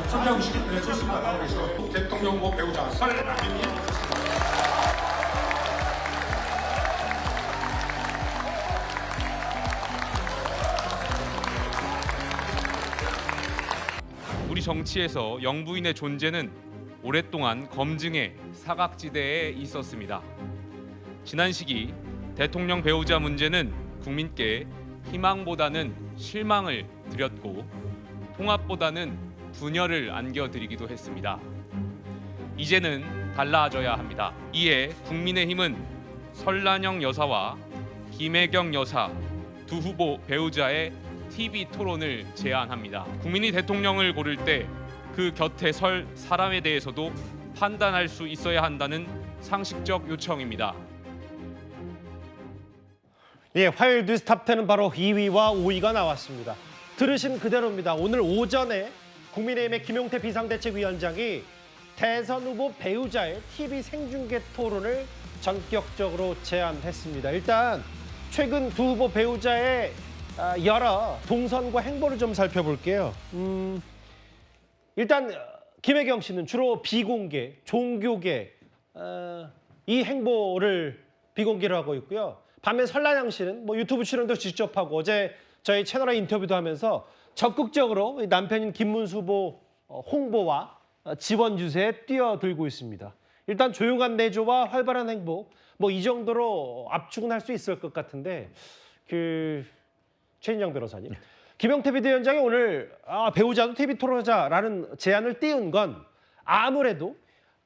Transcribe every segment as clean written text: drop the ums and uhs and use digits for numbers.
참여하고 싶습니다. 그래서 대통령 후보 배우자 설남인이 우리 정치에서 영부인의 존재는 오랫동안 검증의 사각지대에 있었습니다. 지난 시기 대통령 배우자 문제는 국민께 희망보다는 실망을 드렸고 통합보다는 분열을 안겨드리기도 했습니다. 이제는 달라져야 합니다. 이에 국민의힘은 설란영 여사와 김혜경 여사 두 후보 배우자의 TV 토론을 제안합니다. 국민이 대통령을 고를 때 그 곁에 설 사람에 대해서도 판단할 수 있어야 한다는 상식적 요청입니다. 예, 화요일 뉴스 탑10은 바로 2위와 5위가 나왔습니다. 들으신 그대로입니다. 오늘 오전에 국민의힘의 김용태 비상대책위원장이 대선 후보 배우자의 TV 생중계 토론을 전격적으로 제안했습니다. 일단 최근 두 후보 배우자의 여러 동선과 행보를 좀 살펴볼게요. 일단 김혜경 씨는 주로 비공개, 종교계 이 행보를 비공개로 하고 있고요. 반면 설란영 씨는 뭐 유튜브 출연도 직접 하고 어제 저희 채널에 인터뷰도 하면서 적극적으로 남편인 김문수 후보 홍보와 지원 유세에 뛰어들고 있습니다. 일단 조용한 내조와 활발한 행보 뭐 이 정도로 압축은 할 수 있을 것 같은데 최인정 변호사님. 김용태 비대위원장이 오늘 배우자도 TV 토론하자라는 제안을 띄운 건 아무래도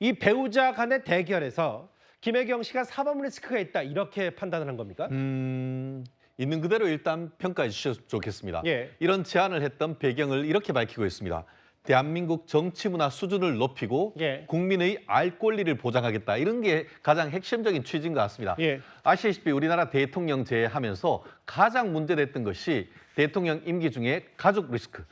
이 배우자 간의 대결에서 김혜경 씨가 사법 리스크가 있다 이렇게 판단을 한 겁니까? 있는 그대로 일단 평가해 주셨으면 좋겠습니다. 예. 이런 제안을 했던 배경을 이렇게 밝히고 있습니다. 대한민국 정치 문화 수준을 높이고 예. 국민의 알 권리를 보장하겠다. 이런 게 가장 핵심적인 취지인 것 같습니다. 예. 아시다시피 우리나라 대통령 제하면서 가장 문제됐던 것이 대통령 임기 중에 가족 리스크.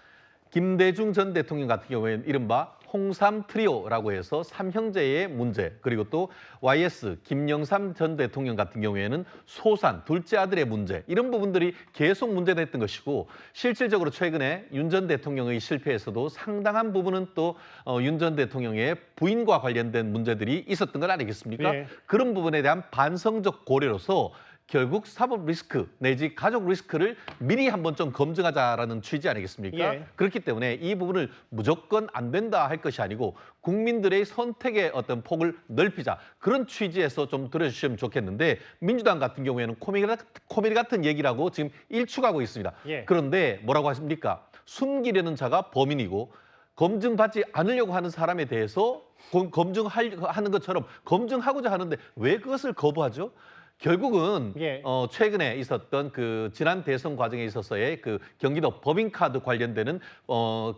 김대중 전 대통령 같은 경우에는 이른바 홍삼 트리오라고 해서 삼형제의 문제, 그리고 또 YS 김영삼 전 대통령 같은 경우에는 소산, 둘째 아들의 문제, 이런 부분들이 계속 문제됐던 것이고, 실질적으로 최근에 윤 전 대통령의 실패에서도 상당한 부분은 또 윤 전 대통령의 부인과 관련된 문제들이 있었던 건 아니겠습니까? 네. 그런 부분에 대한 반성적 고려로서 결국 사법 리스크 내지 가족 리스크를 미리 한번 좀 검증하자라는 취지 아니겠습니까? 예. 그렇기 때문에 이 부분을 무조건 안 된다 할 것이 아니고 국민들의 선택의 어떤 폭을 넓히자, 그런 취지에서 좀 들어주시면 좋겠는데, 민주당 같은 경우에는 코미디 같은 얘기라고 지금 일축하고 있습니다. 예. 그런데 뭐라고 하십니까? 숨기려는 자가 범인이고 검증받지 않으려고 하는 사람에 대해서 검증하는 것처럼 검증하고자 하는데 왜 그것을 거부하죠? 결국은 예. 최근에 있었던 그 지난 대선 과정에 있어서의 그 경기도 법인카드 관련되는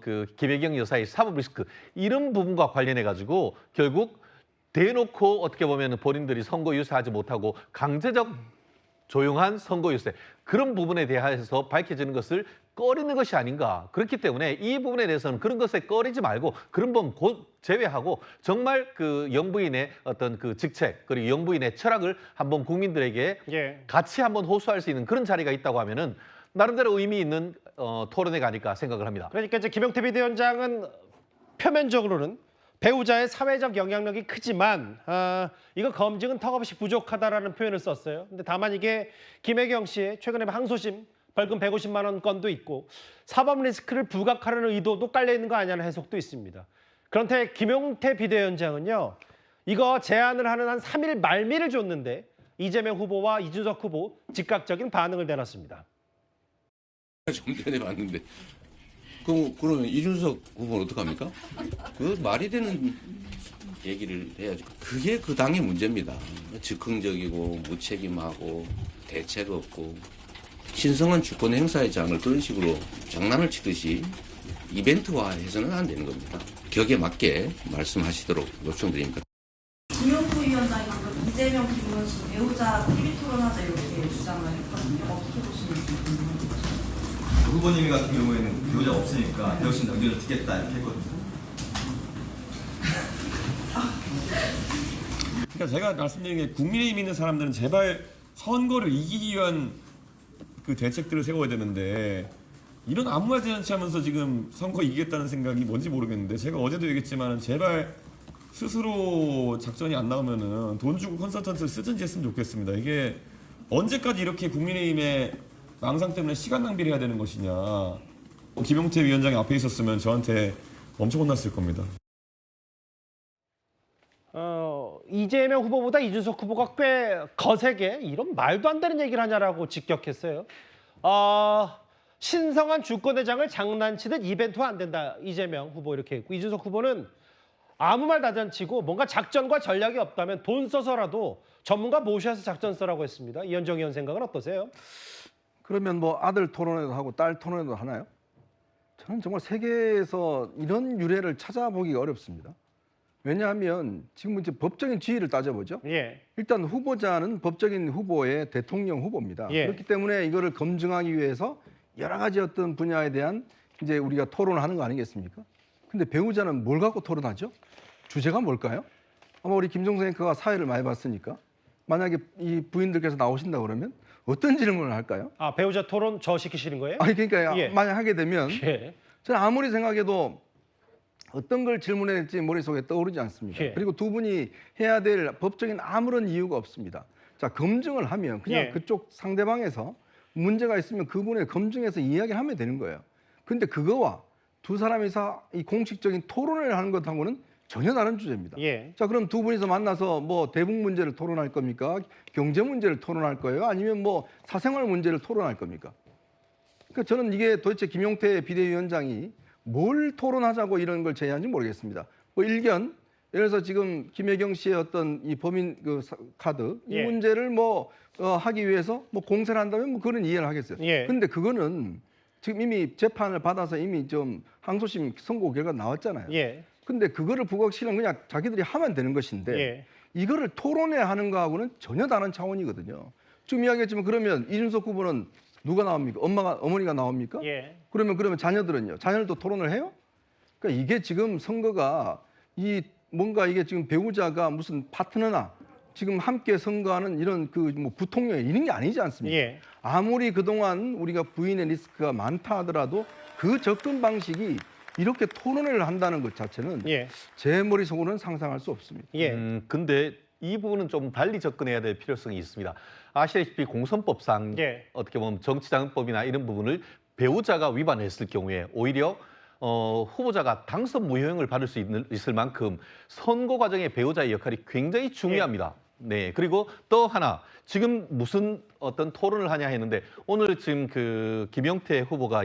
그 김혜경 여사의 사법 리스크, 이런 부분과 관련해 가지고 결국 대놓고 어떻게 보면 본인들이 선거 유세하지 못하고 강제적 조용한 선거 유세, 그런 부분에 대해서 밝혀지는 것을 꺼리는 것이 아닌가. 그렇기 때문에 이 부분에 대해서는 그런 것에 꺼리지 말고 그런 부분 곧 제외하고 정말 그 영부인의 어떤 그 직책, 그리고 영부인의 철학을 한번 국민들에게 예. 같이 한번 호소할 수 있는 그런 자리가 있다고 하면은 나름대로 의미 있는 토론회가 아닐까 생각을 합니다. 그러니까 이제 김용태 비대위원장은 표면적으로는 배우자의 사회적 영향력이 크지만 이거 검증은 턱없이 부족하다라는 표현을 썼어요. 근데 다만 이게 김혜경 씨의 최근에 항소심 벌금 150만 원 건도 있고 사법 리스크를 부각하려는 의도도 깔려 있는 거 아니냐는 해석도 있습니다. 그런데 김용태 비대위원장은요, 이거 제안을 하는 한 3일 말미를 줬는데 이재명 후보와 이준석 후보 즉각적인 반응을 내놨습니다. 좀 전에 봤는데 그러면 이준석 후보는 어떡합니까? 그 말이 되는 얘기를 해야지. 그게 그 당의 문제입니다. 즉흥적이고 무책임하고 대책 없고 신성한 주권 행사의 장을 그런 식으로 장난을 치듯이 이벤트화해서는 안 되는 겁니다. 격에 맞게 말씀하시도록 요청드립니다. 김용태 위원장이 방금 이재명, 김문수 배우자 TV 토론하자 이렇게 주장을 했거든요. 어떻게 보시는지 궁금합니다. 후보님 같은 경우에는 배우자 없으니까 대신 의견을 듣겠다 이렇게 했거든요. 그러니까 제가 말씀드린 게, 국민의힘 있는 사람들은 제발 선거를 이기기 위한 그 대책들을 세워야 되는데 이런 아무 말 대잔치 하면서 지금 선거 이기겠다는 생각이 뭔지 모르겠는데 제가 어제도 얘기했지만 제발 스스로 작전이 안 나오면은 돈 주고 컨설턴트를 쓰든지 했으면 좋겠습니다. 이게 언제까지 이렇게 국민의힘의 망상 때문에 시간 낭비를 해야 되는 것이냐. 김용태 위원장이 앞에 있었으면 저한테 엄청 혼났을 겁니다. 이재명 후보보다 이준석 후보가 꽤 거세게 이런 말도 안 되는 얘기를 하냐라고 직격했어요. 신성한 주권회장을 장난치듯 이벤트화 안 된다. 이재명 후보 이렇게 했고 이준석 후보는 아무 말 다잔치고 뭔가 작전과 전략이 없다면 돈 써서라도 전문가 모셔서 작전 써라고 했습니다. 이현정 의원 생각은 어떠세요? 그러면 뭐 아들 토론회도 하고 딸 토론회도 하나요? 저는 정말 세계에서 이런 유례를 찾아보기가 어렵습니다. 왜냐하면 지금 이제 법적인 지위를 따져보죠. 예. 일단 후보자는 법적인 후보의 대통령 후보입니다. 예. 그렇기 때문에 이거를 검증하기 위해서 여러 가지 어떤 분야에 대한 이제 우리가 토론을 하는 거 아니겠습니까? 근데 배우자는 뭘 갖고 토론하죠? 주제가 뭘까요? 아마 우리 김종성 앵커가 사회를 많이 봤으니까 만약에 이 부인들께서 나오신다 그러면 어떤 질문을 할까요? 배우자 토론 저 시키시는 거예요? 아니 그러니까 예. 만약 하게 되면 예. 저는 아무리 생각해도 어떤 걸 질문해야 될지 머릿속에 떠오르지 않습니다. 예. 그리고 두 분이 해야 될 법적인 아무런 이유가 없습니다. 자, 검증을 하면 그냥 예. 그쪽 상대방에서 문제가 있으면 그분의 검증해서 이야기를 하면 되는 거예요. 근데 그거와 두 사람이서 이 공식적인 토론을 하는 것하고는 전혀 다른 주제입니다. 예. 자, 그럼 두 분이서 만나서 뭐 대북 문제를 토론할 겁니까? 경제 문제를 토론할 거예요? 아니면 뭐 사생활 문제를 토론할 겁니까? 그러니까 저는 이게 도대체 김용태 비대위원장이 뭘 토론하자고 이런 걸 제안한지 모르겠습니다. 뭐 일견, 예를 들어서 지금 김혜경 씨의 어떤 이 범인 카드 이 예. 문제를 뭐 하기 위해서 뭐 공세를 한다면 뭐 그런 이해를 하겠어요. 예. 근데 그거는 지금 이미 재판을 받아서 이미 좀 항소심 선고 결과 나왔잖아요. 예. 근데 그거를 부각시키는 그냥 자기들이 하면 되는 것인데 예. 이거를 토론회 하는 거하고는 전혀 다른 차원이거든요. 지금 이야기했지만 그러면 이준석 후보는 누가 나옵니까? 어머니가 나옵니까? 예. 그러면 자녀들은요? 자녀들도 토론을 해요? 그러니까 이게 지금 선거가 뭔가 이게 지금 배우자가 무슨 파트너나 지금 함께 선거하는 이런 뭐 부통령 이런 게 아니지 않습니까? 예. 아무리 그동안 우리가 부인의 리스크가 많다 하더라도 그 접근 방식이 이렇게 토론을 한다는 것 자체는 예. 제 머릿속으로는 상상할 수 없습니다. 예. 근데 이 부분은 좀 달리 접근해야 될 필요성이 있습니다. 아시다시피 공선법상 예. 어떻게 보면 정치자금법이나 이런 부분을 배우자가 위반했을 경우에 오히려 후보자가 당선 무효형을 받을 수 있을 만큼 선거 과정의 배우자의 역할이 굉장히 중요합니다. 네. 그리고 또 하나 지금 무슨 어떤 토론을 하냐 했는데 오늘 지금 그 김용태 후보가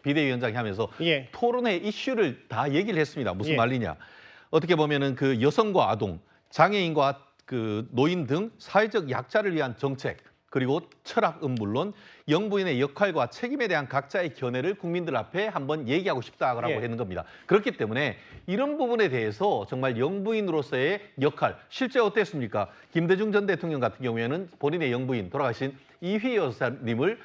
비대위원장이 하면서 예. 토론회 이슈를 다 얘기를 했습니다. 무슨 예. 말이냐? 어떻게 보면은 그 여성과 아동, 장애인과 그 노인 등 사회적 약자를 위한 정책 그리고 철학은 물론 영부인의 역할과 책임에 대한 각자의 견해를 국민들 앞에 한번 얘기하고 싶다라고 예. 하는 겁니다. 그렇기 때문에 이런 부분에 대해서 정말 영부인으로서의 역할, 실제 어땠습니까? 김대중 전 대통령 같은 경우에는 본인의 영부인 돌아가신 이휘 여사님을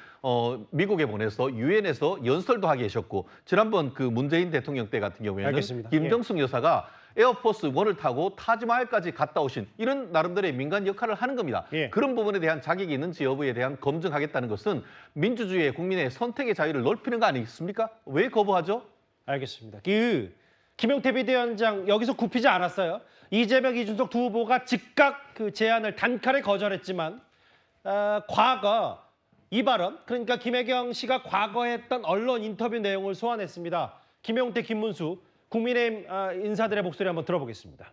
미국에 보내서 유엔에서 연설도 하게 하셨고 지난번 그 문재인 대통령 때 같은 경우에는 알겠습니다. 김정숙 여사가 에어포스 1을 타고 타지마할까지 갔다 오신 이런 나름대로의 민간 역할을 하는 겁니다. 예. 그런 부분에 대한 자격이 있는지 여부에 대한 검증하겠다는 것은 민주주의의 국민의 선택의 자유를 넓히는 거 아니겠습니까? 왜 거부하죠? 알겠습니다. 김용태 비대위원장 여기서 굽히지 않았어요. 이재명, 이준석 두 후보가 즉각 그 제안을 단칼에 거절했지만 과거 이 발언, 그러니까 김혜경 씨가 과거 했던 언론 인터뷰 내용을 소환했습니다. 김용태, 김문수 국민의힘 인사들의 목소리 한번 들어보겠습니다.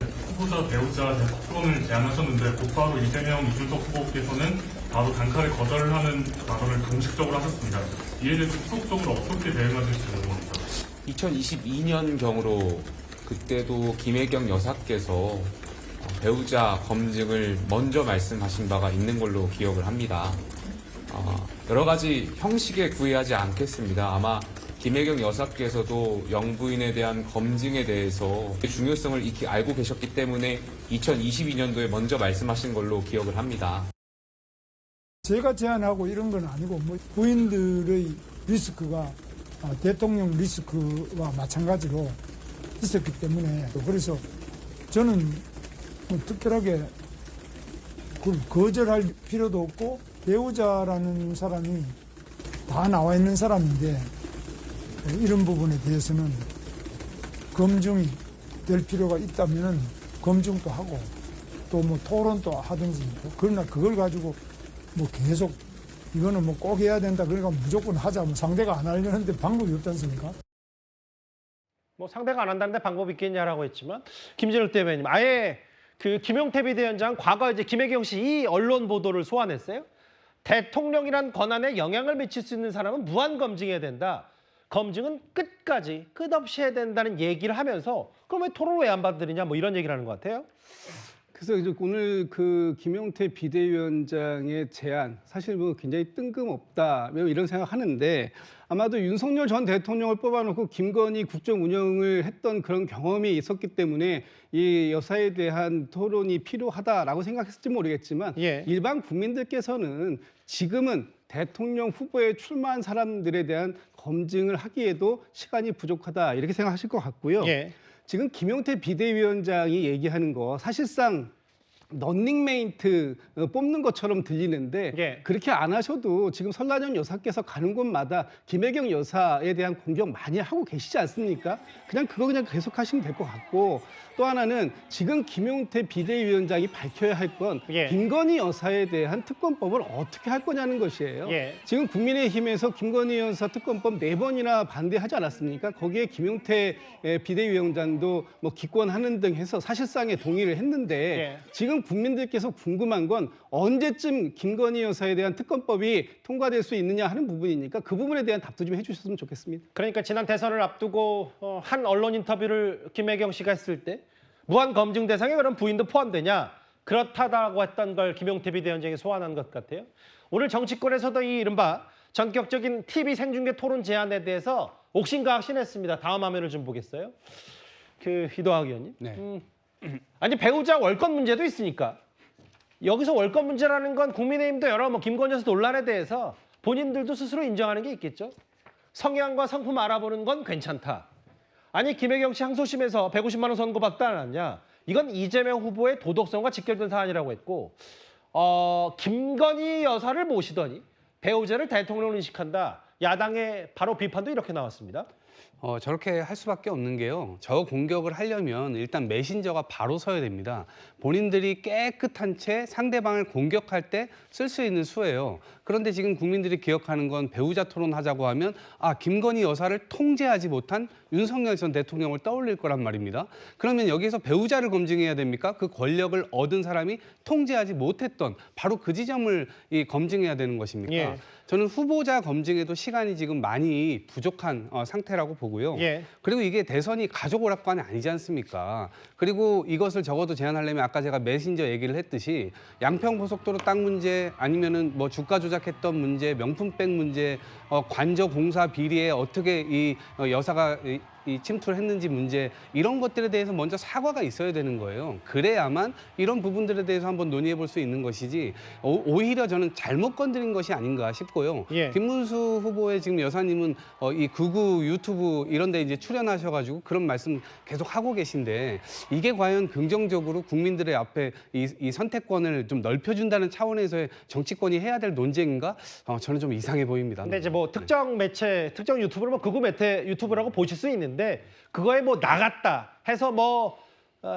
후보자, 배우자 토론을 제안하셨는데 곧바로 이재명, 이준석 후보께서는 바로 단칼에 거절을 하는 발언을 공식적으로 하셨습니다. 이에 대해서 후속적으로 어떻게 대응하실지 궁금합니다. 2022년경으로 그때도 김혜경 여사께서 배우자 검증을 먼저 말씀하신 바가 있는 걸로 기억을 합니다. 여러 가지 형식에 구애하지 않겠습니다. 아마 김혜경 여사께서도 영부인에 대한 검증에 대해서 중요성을 익히 알고 계셨기 때문에 2022년도에 먼저 말씀하신 걸로 기억을 합니다. 제가 제안하고 이런 건 아니고 뭐 부인들의 리스크가 대통령 리스크와 마찬가지로 있었기 때문에 그래서 저는 뭐 특별하게 그걸 거절할 필요도 없고 배우자라는 사람이 다 나와 있는 사람인데 이런 부분에 대해서는 검증이 될 필요가 있다면 검증도 하고 또 뭐 토론도 하든지 그러나 그걸 가지고 뭐 계속 이거는 뭐 꼭 해야 된다 그러니까 무조건 하자 뭐 상대가 안 하려는데 방법이 없지 않습니까? 뭐 상대가 안 한다는데 방법이 있겠냐라고 했지만 김진욱 대변인 아예 그 김용태 비대위원장 과거 이제 김혜경 씨 이 언론 보도를 소환했어요. 대통령이란 권한에 영향을 미칠 수 있는 사람은 무한 검증해야 된다. 검증은 끝까지 끝없이 해야 된다는 얘기를 하면서 그럼 왜 토론 왜 안 받으느냐 뭐 이런 얘기를 하는 것 같아요. 그래서 이제 오늘 그 김용태 비대위원장의 제안 사실 뭐 굉장히 뜬금없다 이런 생각하는데 아마도 윤석열 전 대통령을 뽑아놓고 김건희 국정 운영을 했던 그런 경험이 있었기 때문에 이 여사에 대한 토론이 필요하다라고 생각했을지 모르겠지만 일반 국민들께서는 지금은 대통령 후보에 출마한 사람들에 대한 검증을 하기에도 시간이 부족하다 이렇게 생각하실 것 같고요. 지금 김용태 비대위원장이 얘기하는 거 사실상 런닝메이트 뽑는 것처럼 들리는데 그렇게 안 하셔도 지금 설란영 여사께서 가는 곳마다 김혜경 여사에 대한 공격 많이 하고 계시지 않습니까? 그냥 계속 하시면 될 것 같고 또 하나는 지금 김용태 비대위원장이 밝혀야 할 건 김건희 여사에 대한 특검법을 어떻게 할 거냐는 것이에요. 지금 국민의힘에서 김건희 여사 특검법 4번이나 반대하지 않았습니까? 거기에 김용태 비대위원장도 뭐 기권하는 등 해서 사실상의 동의를 했는데 지금 국민들께서 궁금한 건 언제쯤 김건희 여사에 대한 특검법이 통과될 수 있느냐 하는 부분이니까 그 부분에 대한 답도 좀 해주셨으면 좋겠습니다. 그러니까 지난 대선을 앞두고 한 언론 인터뷰를 김혜경 씨가 했을 때 무한 검증 대상에 그런 부인도 포함되냐 그렇다고 했던 걸 김용태 비대위원장이 소환한 것 같아요. 오늘 정치권에서도 이 이른바 전격적인 TV 생중계 토론 제안에 대해서 옥신각신했습니다. 다음 화면을 좀 보겠어요. 그 이도학 의원님. 아니 배우자 월권 문제도 있으니까 여기서 월권 문제라는 건 국민의힘도 여러 뭐 김건희 여사 논란에 대해서 본인들도 스스로 인정하는 게 있겠죠. 성향과 성품 알아보는 건 괜찮다. 아니 김혜경 씨 항소심에서 150만 원 선고받지 않았냐. 이건 이재명 후보의 도덕성과 직결된 사안이라고 했고 김건희 여사를 모시더니 배우자를 대통령으로 인식한다. 야당의 바로 비판도 이렇게 나왔습니다. 저렇게 할 수밖에 없는 게요. 저 공격을 하려면 일단 메신저가 바로 서야 됩니다. 본인들이 깨끗한 채 상대방을 공격할 때 쓸 수 있는 수예요. 그런데 지금 국민들이 기억하는 건 배우자 토론하자고 하면 김건희 여사를 통제하지 못한 윤석열 전 대통령을 떠올릴 거란 말입니다. 그러면 여기서 배우자를 검증해야 됩니까? 그 권력을 얻은 사람이 통제하지 못했던 바로 그 지점을 검증해야 되는 것입니까? 저는 후보자 검증에도 시간이 지금 많이 부족한 상태라고 보고요. 그리고 이게 대선이 가족 오락관이 아니지 않습니까? 그리고 이것을 적어도 제한하려면 아까 제가 메신저 얘기를 했듯이 양평고속도로 땅 문제 아니면은 뭐 주가 조작했던 문제, 명품백 문제, 관저 공사 비리에 어떻게 이 여사가 이 침투를 했는지 문제 이런 것들에 대해서 먼저 사과가 있어야 되는 거예요. 그래야만 이런 부분들에 대해서 한번 논의해 볼 수 있는 것이지 오히려 저는 잘못 건드린 것이 아닌가 싶고요. 김문수 후보의 지금 여사님은 이 극우 유튜브 이런 데 이제 출연하셔가지고 그런 말씀 계속 하고 계신데 이게 과연 긍정적으로 국민들의 앞에 이 선택권을 좀 넓혀준다는 차원에서의 정치권이 해야 될 논쟁인가? 저는 좀 이상해 보입니다. 근데 이제 뭐 특정 매체, 특정 유튜브를 뭐 극우 매체 유튜브라고 보실 수 있는데 그거에 뭐 나갔다 해서 뭐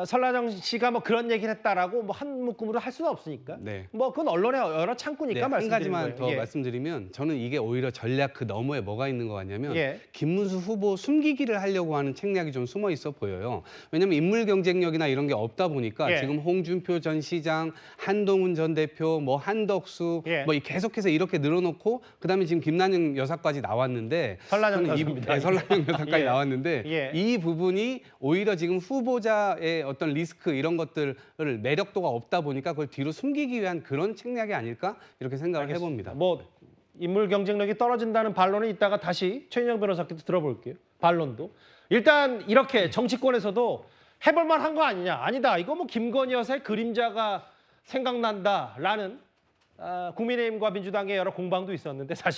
설라정 씨가 뭐 그런 얘기를 했다라고 뭐 한 묶음으로 할 수는 없으니까. 뭐 그건 언론의 여러 창구니까 한 말씀드리는 가지만 거예요. 더 말씀드리면 저는 이게 오히려 전략 그 너머에 뭐가 있는 것 같냐면 김문수 후보 숨기기를 하려고 하는 책략이 좀 숨어 있어 보여요. 왜냐하면 인물 경쟁력이나 이런 게 없다 보니까 지금 홍준표 전 시장, 한동훈 전 대표, 뭐 한덕수 뭐 계속해서 이렇게 늘어놓고 그다음에 지금 김난영 여사까지 나왔는데 설라정 여사입니다. 설라정 여사까지 나왔는데 이 부분이 오히려 지금 후보자의 어떤 리스크 이런 것들을 매력도가 없다 보니까 그걸 뒤로 숨기기 위한 그런 책략이 아닐까 이렇게 생각을 해봅니다. 뭐 인물 경쟁력이 떨어진다는 반론이 있다가 다시 최인영 변호사께도 들어볼게요. 반론도. 일단 이렇게 정치권에서도 해볼 만한 거 아니냐. 아니다. 이거 뭐 김건희 여사의 그림자가 생각난다라는 국민의힘과 민주당의 여러 공방도 있었는데 사실